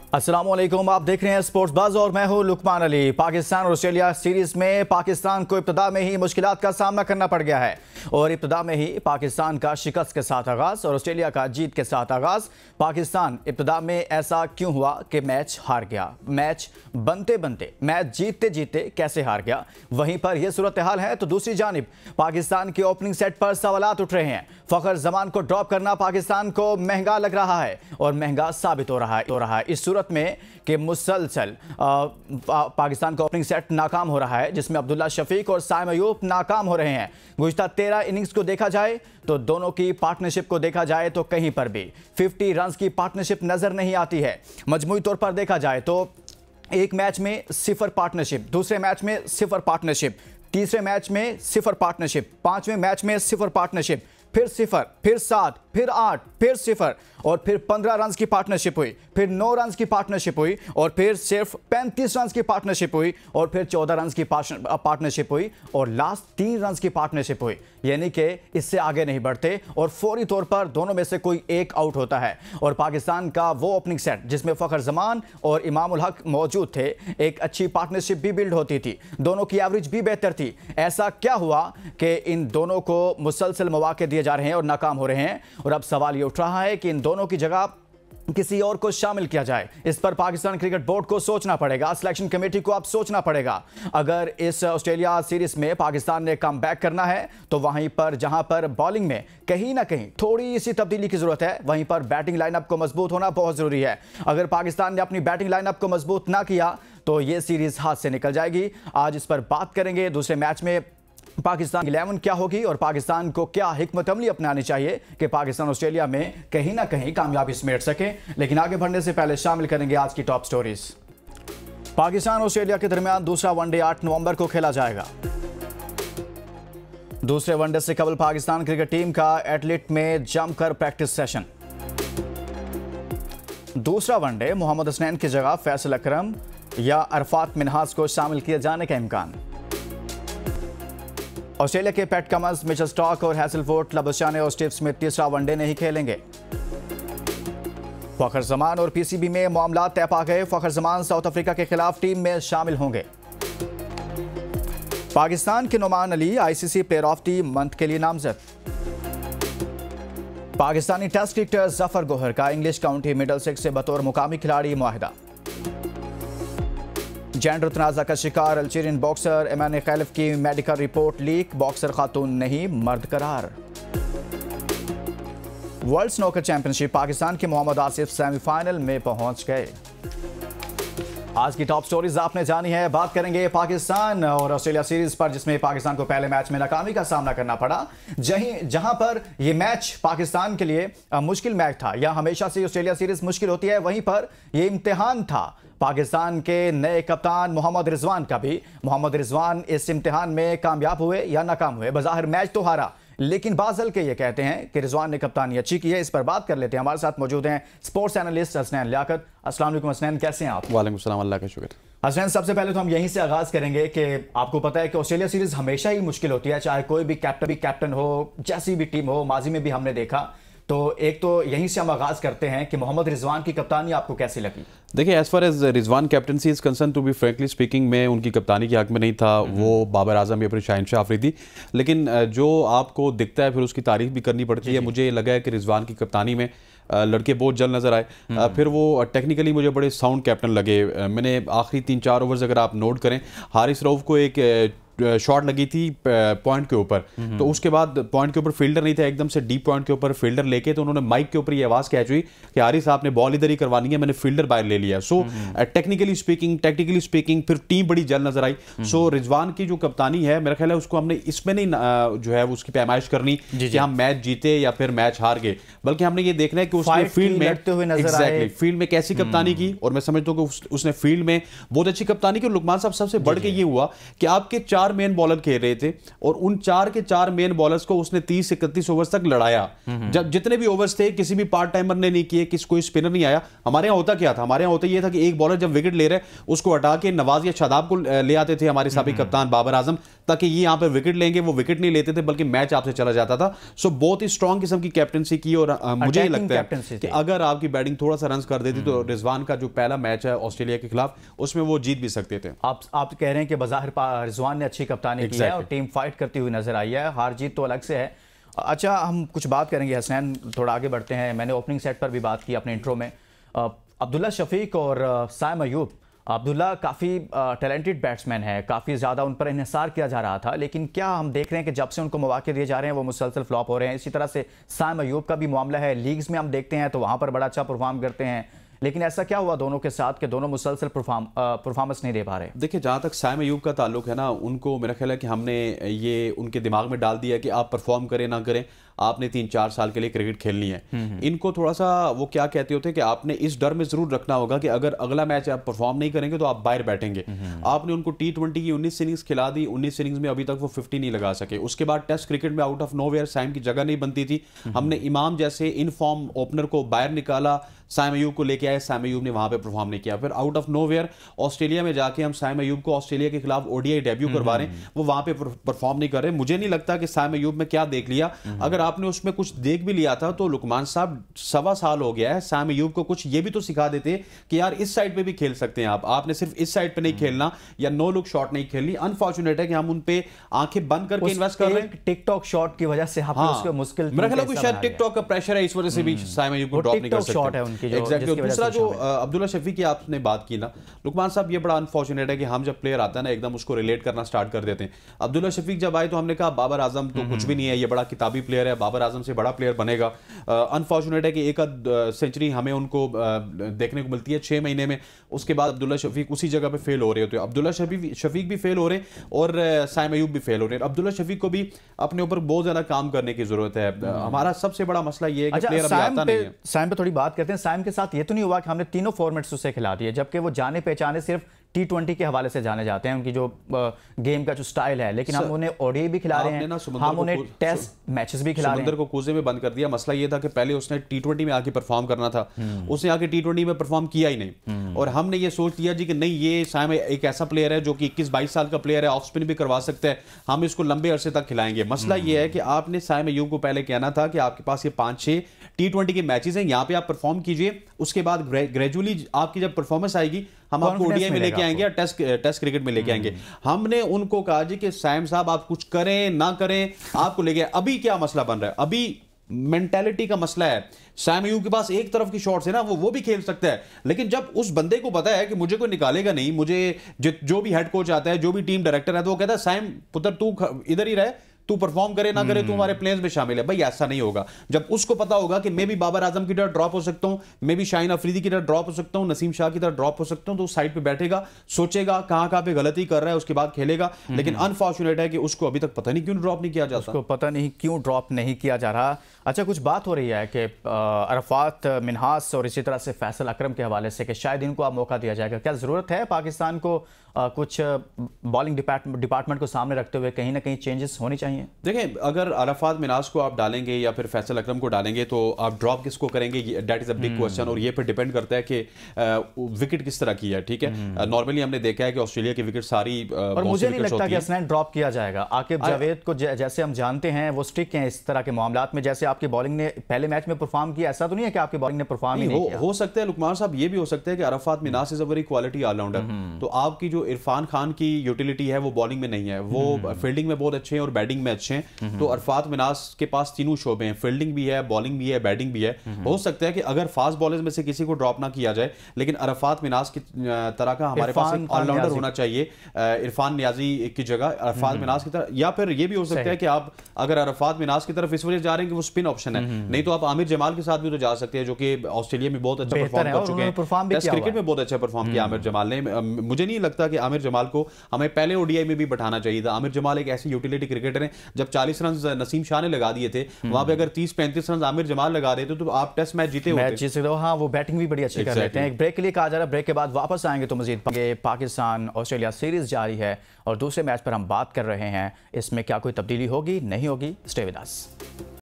अस्सलामुअलैकुम, आप देख रहे हैं स्पोर्ट्स बज़ और मैं हूं लुकमान अली। पाकिस्तान और ऑस्ट्रेलिया सीरीज में पाकिस्तान को इब्तिदा में ही मुश्किलात का सामना करना पड़ गया है और इब्तिदा में ही पाकिस्तान का शिकस्त के साथ आगाज और ऑस्ट्रेलिया का जीत के साथ आगाज। पाकिस्तान इब्तिदा में ऐसा क्यों हुआ कि मैच हार गया? मैच बनते बनते, मैच जीतते जीतते कैसे हार गया? वहीं पर यह सूरत हाल है तो दूसरी जानिब पाकिस्तान के ओपनिंग सेट पर सवालात उठ रहे हैं। फखर जमान को ड्रॉप करना पाकिस्तान को महंगा लग रहा है और महंगा साबित हो रहा है। इस सूरत में कि मुसलसल पाकिस्तान का ओपनिंग सेट नाकाम हो रहा है, जिसमें अब्दुल्ला शफीक और साइम अयूब नाकाम हो रहे हैं। गुज़िश्ता 13 इनिंग्स को देखा जाए तो दोनों की पार्टनरशिप को देखा जाए तो कहीं पर भी 50 रन की पार्टनरशिप नजर नहीं आती है। मजमूई तौर पर देखा जाए तो एक मैच में 0 पार्टनरशिप, दूसरे मैच में 0 पार्टनरशिप, तीसरे मैच में 0 पार्टनरशिप, पांचवें मैच में 0 पार्टनरशिप, फिर 0, फिर 7, फिर 8, फिर 0 और फिर 15 रन की पार्टनरशिप हुई, फिर 9 रन की पार्टनरशिप हुई और फिर सिर्फ 35 रन की पार्टनरशिप हुई और फिर 14 रन की पार्टनरशिप हुई और लास्ट 3 रन की पार्टनरशिप हुई। यानी कि इससे आगे नहीं बढ़ते और फौरी तौर पर दोनों में से कोई एक आउट होता है। और पाकिस्तान का वो ओपनिंग सेट जिसमें फखर जमान और इमाम उल हक मौजूद थे, एक अच्छी पार्टनरशिप भी बिल्ड होती थी, दोनों की एवरेज भी बेहतर थी। ऐसा क्या हुआ कि इन दोनों को मुसलसल मौके दिए जा रहे हैं और नाकाम हो रहे हैं? और अब सवाल ये उठ रहा है कि इन दोनों की जगह किसी और को शामिल किया जाए। इस पर पाकिस्तान क्रिकेट बोर्ड को सोचना पड़ेगा, सिलेक्शन कमेटी को अब सोचना पड़ेगा। अगर इस ऑस्ट्रेलिया सीरीज में पाकिस्तान ने कम बैक करना है तो वहीं पर जहां पर बॉलिंग में कहीं ना कहीं थोड़ी सी तब्दीली की जरूरत है, वहीं पर बैटिंग लाइनअप को मजबूत होना बहुत जरूरी है। अगर पाकिस्तान ने अपनी बैटिंग लाइनअप को मजबूत ना किया तो यह सीरीज हाथ से निकल जाएगी। आज इस पर बात करेंगे। दूसरे मैच में पाकिस्तान की 11 क्या होगी और पाकिस्तान को क्या हिकमत अमली अपनानी चाहिए कि पाकिस्तान ऑस्ट्रेलिया में कहीं ना कहीं कामयाबी समेट सके। लेकिन आगे बढ़ने से पहले शामिल करेंगे आज की टॉप स्टोरीज। पाकिस्तान ऑस्ट्रेलिया के दरमियान दूसरा वनडे 8 नवंबर को खेला जाएगा। दूसरे वनडे से कबल पाकिस्तान क्रिकेट टीम का एटलीट में जमकर प्रैक्टिस सेशन। दूसरा वनडे मोहम्मद हसनैन की जगह फैसल अकरम या अरफात मिन्हाज को शामिल किए जाने का इम्कान। ऑस्ट्रेलिया के पैट कमिंस, मिचेल स्टार्क और हैजलवुड, लबुशैन और स्टीव स्मिथ तीसरा वनडे नहीं खेलेंगे। फखर जमान और पीसीबी में मामला तय पा गए। फखर जमान साउथ अफ्रीका के खिलाफ टीम में शामिल होंगे। पाकिस्तान के Numan Ali ICC player of the month के लिए नामजद। पाकिस्तानी टेस्ट क्रिकेटर जफर गोहर का इंग्लिश काउंटी मिडलसेक्स से बतौर मुकामी खिलाड़ी मुआहिदा। जेंडर तनाज़ा का शिकार अल्जीरियन बॉक्सर एमान खैलिफ की मेडिकल रिपोर्ट लीक, बॉक्सर खातून नहीं मर्द करार। वर्ल्ड स्नूकर चैंपियनशिप, पाकिस्तान के मोहम्मद आसिफ सेमीफाइनल में पहुंच गए। आज की टॉप स्टोरीज आपने जानी है। बात करेंगे पाकिस्तान और ऑस्ट्रेलिया सीरीज पर, जिसमें पाकिस्तान को पहले मैच में नाकामी का सामना करना पड़ा। जहां पर यह मैच पाकिस्तान के लिए मुश्किल मैच था, या हमेशा से ऑस्ट्रेलिया सीरीज मुश्किल होती है, वहीं पर यह इम्तिहान था पाकिस्तान के नए कप्तान मोहम्मद रिजवान का भी। मोहम्मद रिजवान इस इम्तिहान में कामयाब हुए या नाकाम हुए? बज़ाहिर मैच तो हारा, लेकिन बाज़ल के ये कहते हैं कि रिजवान ने कप्तानी अच्छी की है। इस पर बात कर लेते हैं। हमारे साथ मौजूद हैं स्पोर्ट्स एनालिस्ट हसनैन लियाकत। अस्सलाम वालेकुम हसनैन, कैसे हैं आप? वालेकुम सलाम, अल्लाह का शुक्र। हसनैन, सबसे पहले तो हम यहीं से आगाज करेंगे कि आपको पता है कि ऑस्ट्रेलिया सीरीज हमेशा ही मुश्किल होती है, चाहे कोई भी कैप्टन हो, जैसी भी टीम हो, माजी में भी हमने देखा। तो एक तो यहीं से हम आगाज करते हैं कि मोहम्मद रिजवान की कप्तानी आपको कैसी लगी? देखिए, as far as Rizwan captaincy is concern, to be frankly speaking, मैं उनकी कप्तानी के हक में नहीं था। वो बाबर आजम या फिर शहनशाह अफरीदी, लेकिन जो आपको दिखता है फिर उसकी तारीफ भी करनी पड़ती है। मुझे लगा है कि रिजवान की कप्तानी में लड़के बहुत जल्द नजर आए। फिर वो टेक्निकली मुझे बड़े साउंड कैप्टन लगे। मैंने आखिरी 3-4 ओवर्स अगर आप नोट करें, हारिस रऊफ को एक शॉट लगी थी पॉइंट के ऊपर, तो उसके बाद पॉइंट के ऊपर फील्डर नहीं था, एकदम से डीप पॉइंट के ऊपर फील्डर लेके तो उन्होंने माइक के ऊपर ये आवाज कैच हुई कि हारिस आपने बॉल इधर ही करवानी है, मैंने फील्डर बाहर ले लिया। सो टेक्निकली स्पीकिंग फिर टीम बड़ी जल्द नजर आई। सो रिजवान की जो कप्तानी है, मेरा ख्याल है उसको हमने इसमें नहीं जो है उसकी पैमाइश करनी कि हम मैच जीते या फिर मैच हार गए, बल्कि हमने ये देखना है कि उसने फील्ड में कैसी कप्तानी की। और मैं समझता हूँ कि उसने फील्ड में बहुत अच्छी कप्तानी की। लुकमान साहब, सबसे बढ़ के ये हुआ कि आपके 4 4 मेन बॉलर खेल रहे थे और उन 4 के 4 मेन बॉलर्स को उसने 30-31 ओवर्स तक लड़ाया। जब जितने भी ओवर्स थे किसी भी पार्ट टाइमर ने नहीं किए, कोई स्पिनर नहीं आया। हमारे यहाँ होता क्या था, हमारे यहाँ होता यह था कि एक बॉलर जब विकेट ले रहे उसको हटा के नवाज या शादाब को ले आते थे हमारे साबिक कप्तान बाबर आजम, ताकि ये यहाँ पर विकेट लेंगे। वो विकेट नहीं लेते थे बल्कि मैच आपसे चला जाता था। सो बहुत ही स्ट्रॉन्ग किस्म की कैप्टनसी की और मुझे ये लगता है कि अगर आपकी बैटिंग थोड़ा सा रन कर देती तो रिजवान का जो पहला मैच है ऑस्ट्रेलिया के खिलाफ उसमें वो जीत भी सकते थे। आप कह रहे हैं कि बज़ाहिर रिजवान ने अच्छी कप्तानी की है और टीम फाइट करती हुई नजर आई है, हार जीत तो अलग से है। अच्छा, हम कुछ बात करेंगे हसनैन, थोड़ा आगे बढ़ते हैं। मैंने ओपनिंग सेट पर भी बात की अपने इंट्रो में। अब्दुल्ला शफीक और साइम अयूब, अब्दुल्ला काफ़ी टैलेंटेड बैट्समैन है, काफ़ी ज़्यादा उन पर इन्हिसार किया जा रहा था, लेकिन क्या हम देख रहे हैं कि जब से उनको मौके दिए जा रहे हैं वो मुसलसल फ्लॉप हो रहे हैं। इसी तरह से साइम अयूब का भी मामला है, लीग्स में हम देखते हैं तो वहाँ पर बड़ा अच्छा परफॉर्म करते हैं, लेकिन ऐसा क्या हुआ दोनों के साथ कि दोनों मुसलसल परफॉर्मेंस नहीं दे पा रहे। देखिए, जहाँ तक साइम अयूब का ताल्लुक है ना, उनको मेरा ख्याल है कि हमने ये उनके दिमाग में डाल दिया कि आप परफॉर्म करें ना करें, आपने 3-4 साल के लिए क्रिकेट खेलनी है। इनको थोड़ा सा वो क्या कहते होते हैं कि आपने इस डर में जरूर रखना होगा कि अगर अगला मैच आप परफॉर्म नहीं करेंगे तो आप बाहर बैठेंगे। आपने उनको T20 की 19 इनिंग्स खिला दी, 19 इनिंग्स में अभी तक वो 50 नहीं लगा सके। उसके बाद टेस्ट क्रिकेट में आउट ऑफ नोवेयर साइम की जगह नहीं बनती थी। हमने इमाम जैसे इन फॉर्म ओपनर को बाहर निकाला, साइम अयूब को लेके आए, साइम अयूब ने वहां पे परफॉर्म नहीं किया। फिर आउट ऑफ नोवेयर ऑस्ट्रेलिया में जाके हम साइम अयूब को ऑस्ट्रेलिया के खिलाफ ओडीआई डेब्यू करवा रहे हैं, वो वहां पे परफॉर्म नहीं कर रहे। मुझे नहीं लगता कि साइम अयूब में क्या देख लिया। अगर आपने उसमें कुछ देख भी लिया था तो लुकमान साहब 1.25 साल हो गया है, साइम अयूब को कुछ ये भी तो सिखा देते कि यार इस साइड पे भी खेल सकते हैं आपने सिर्फ इस साइड पे नहीं खेलना या नो लुक शॉट नहीं खेलनी। अनफॉर्चुनेट है कि हम उन पे आंखें बंद करके इन्वेस्ट कर रहे हैं। टिकटॉक शॉट की वजह से उसको मुश्किल, मेरा ख्याल है कि शायद टिकटॉक का प्रेशर है, इस वजह से भी साइम अयूब को ड्रॉप नहीं कर सकते। एग्जैक्टली। दूसरा जो अब्दुल्ला शफीक की आपने बात की ना, लुकमान साहब, ये बड़ा अनफॉर्चुनेट है कि हम जब प्लेयर आता है ना एकदम उसको रिलेट करना स्टार्ट कर देते हैं। अब्दुल्ला शफीक जब आए तो हमने कहा बाबर आजम तो कुछ भी नहीं है, ये बड़ा किताबी प्लेयर है, बाबर आजम से बड़ा प्लेयर बनेगा। अनफॉर्चुनेट है कि एक सेंचुरी हमें उनको देखने को मिलती है 6 महीने में, उसके बाद अब्दुल्ला शफीक उसी जगह पे फेल हो रहे होते हैं। अब्दुल्ला शफीक भी फेल हो रहे हैं और साइम अयूब भी फेल हो रहे हैं। अब्दुल्ला शफीक को भी अपने ऊपर बहुत ज्यादा काम करने की जरूरत है। हमारा सबसे बड़ा मसला ये है कि प्लेयर अभी आता नहीं है। साइम पे थोड़ी बात करते हैं। साइम के साथ ये तो नहीं हुआ कि हमने तीनों फॉर्मेट्स उसे खिला दिए, जबकि वो जाने पहचाने सिर्फ T20 के हवाले से जाने जाते हैं, उनकी जो गेम का जो स्टाइल है, लेकिन हम उन्हें ओडीआई भी खिला रहे हैं, हम उन्हें टेस्ट मैचेस भी खिला रहे हैं। समुंदर को कूजे में बंद कर दिया। मसला ये था कि पहले उसने T20 में आके परफॉर्म करना था, उसने आके T20 में परफॉर्म किया ही नहीं, और हमने ये सोच लिया जी कि नहीं, ये साइम एक ऐसा प्लेयर है जो कि 21-22 साल का प्लेयर है, ऑफ स्पिन भी करवा सकता है, हम इसको लंबे अरसे तक खिलाएंगे। मसला ये है कि आपने साइम अयूब को पहले कहना था कि आपके पास ये 5-6 T20 के मैचेस हैं, यहाँ पे आप परफॉर्म कीजिए, उसके बाद ग्रेजुअली आपकी जब परफॉर्मेंस आएगी हम आपको ओडीआई में लेके आएंगे या टेस्ट क्रिकेट में लेके आएंगे। हमने उनको कहा जी कि साइम साहब आप कुछ करें ना करें, आपको लेके। अभी क्या मसला बन रहा है, अभी मेंटालिटी का मसला है। साइम अयूब के पास एक तरफ की शॉट्स है ना, वो भी खेल सकता है, लेकिन जब उस बंदे को पता है कि मुझे कोई निकालेगा नहीं, मुझे जो भी हेड कोच आता है, जो भी टीम डायरेक्टर है, तो वो कहता है साइम पुत्र तू इधर ही रहे, तू परफॉर्म करे ना करे, तू हमारे प्लेयर्स में शामिल है। भाई ऐसा नहीं होगा। जब उसको पता होगा कि मैं भी बाबर आजम की तरह ड्रॉप हो सकता हूं, मैं भी शाहीन अफरीदी की तरह ड्रॉप हो सकता हूं, नसीम शाह की तरह ड्रॉप हो सकता हूं, तो साइड पे बैठेगा, सोचेगा कहां पे गलती कर रहा है, उसके बाद खेलेगा। लेकिन अनफॉर्चुनेट है कि उसको अभी तक पता नहीं क्यों ड्रॉप नहीं किया जाता, उसको पता नहीं क्यों ड्रॉप नहीं किया जा रहा। अच्छा, कुछ बात हो रही है कि अरफात मिन्हास और इसी तरह से फैसल अकरम के हवाले से कि शायद इनको अब मौका दिया जाएगा। क्या जरूरत है पाकिस्तान को कुछ बॉलिंग डिपार्टमेंट को सामने रखते हुए कहीं ना कहीं चेंजेस होनी चाहिए? देखें, अगर अरफात मिनास को आप डालेंगे या फिर फैसल अकरम को डालेंगे तो आप ड्रॉप किसको करेंगे, that is a big question. और ये फिर डिपेंड करता है कि विकेट किस तरह की है। ठीक है, नॉर्मली हमने देखा है कि ऑस्ट्रेलिया की विकेट सारी, और मुझे नहीं लगता कि हसनैन ड्रॉप किया जाएगा। आकिब जावेद को जैसे हम जानते हैं वो स्ट्रिक्ट हैं इस तरह के मामलात में, जैसे आपकी बॉलिंग ने पहले मैच में परफॉर्म किया, ऐसा तो नहीं है कि आपकी बॉलिंग ने परफॉर्म ही नहीं किया। हो सकता है लुकमान साहब, ये भी हो सकता है कि Arafat Minhas is a very quality allrounder, तो आपकी जो इरफान खान की यूटिलिटी है वो बॉलिंग में नहीं है, वो फील्डिंग में बहुत अच्छे हैं और बैटिंग में अच्छे हैं। तो अरफात मिनास के पास तीनों शोबे हैं, फील्डिंग भी है, बॉलिंग भी है, बैटिंग भी है। हो सकता है कि अगर फास्ट बॉलर्स में से किसी को ड्रॉप ना किया जाए, लेकिन अरफात मिनास की तरह का हमारे पास एक ऑलराउंडर होना चाहिए इरफान नियाजी की जगह अरफात मिनास की तरह। या फिर ये भी हो सकता है कि आप अगर अरफात मिनास की तरफ इस वजह जा रहे हैं कि वो स्पिन ऑप्शन है, नहीं तो आप आमिर जमाल के साथ भी तो जा सकते हैं, जो कि ऑस्ट्रेलिया में बहुत अच्छा परफॉर्म कर चुके हैं, टेस्ट क्रिकेट में बहुत अच्छा परफॉर्म किया आमिर जमाल ने। मुझे नहीं लगता कि आमिर जमाल को हमें पहले ओडीआई में भी बैठाना चाहिए था। आमिर जमाल एक ऐसी यूटिलिटी क्रिकेटर है जब 40 रन नसीम शाह ने लगा दिए थे, वहां पे अगर 30-35 रन आमिर जमाल लगा रहे थे तो आप टेस्ट मैच जीते होते। मैच जीत सकते हो। हाँ, वो बैटिंग भी बड़ी अच्छी कर लेते हैं। एक ब्रेक के लिए कहा जा रहा है, ब्रेक के बाद वापस आएंगे तो मजीद पाकिस्तान ऑस्ट्रेलिया सीरीज जारी है और दूसरे मैच पर हम बात कर रहे हैं, इसमें क्या कोई तब्दीली होगी नहीं होगी? Stay with us.